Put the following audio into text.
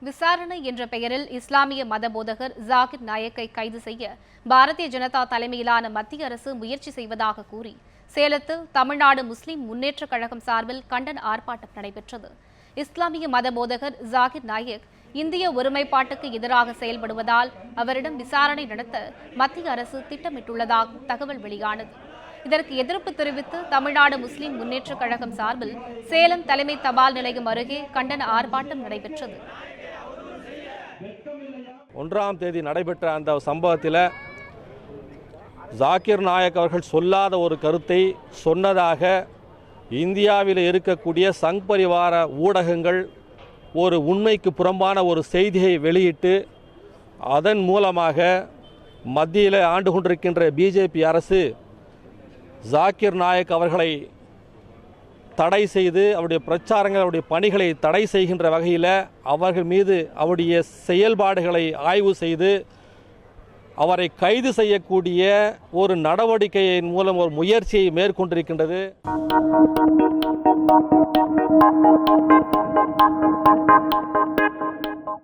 விசாரணை என்ற பெயரில் இஸ்லாமிய மத போதகர் ஜாகிர் நாயக்கை கைது செய்ய பாரதிய ஜனதா தலைமையிலான மத்திய அரசு முயற்சி செய்வதாக கூறி சேலத்தில் தமிழ்நாடு முஸ்லிம் முன்னேற்றக் கழகம் சார்பில் கண்டன ஆர்ப்பாட்டம் நடைபெற்றது. இஸ்லாமிய மத போதகர் ஜாகிர் நாயக் இந்திய ஒருமைப்பாட்டுக்கு எதிராக செயல்படுவதால் அவரிடம் விசாரணை நடத்த மத்திய அரசு திட்டமிட்டுள்ளதாக தகவல் வெளியானது. இதற்கு எதிர்ப்பு தெரிவித்து தமிழ்நாடு முஸ்லிம் முன்னேற்றக் கழகம் சார்பில் சேலம் தலைமை தபால் நிலையம் அருகே கண்டன ஆர்ப்பாட்டம் நடைபெற்றது. 1ஆம் தேதி நடைபெற்ற அந்த சம்பவத்தில் ஜாகிர் நாயக் அவர்கள் சொல்லாத ஒரு கருத்தை சொன்னதாக இந்தியாவில் இருக்கக்கூடிய சங் பரிவார ஊடகங்கள் ஒரு உண்மைக்கு புறம்பான ஒரு செய்தியை வெளியிட்டு அதன் மூலமாக மத்தியில் ஆண்டு கொண்டிருக்கின்ற பிஜேபி அரசு ஜாகிர் நாயக் அவர்களை தடை செய்து அவருடைய பிரச்சாரங்கள் அவருடைய பணிகளை தடை செய்கின்ற வகையில் அவர்கள் மீது அவருடைய செயல்பாடுகளை ஆய்வு செய்து அவரை கைது செய்யக்கூடிய ஒரு நடவடிக்கையின் மூலம் ஒரு முயற்சியை மேற்கொண்டிருக்கின்றது.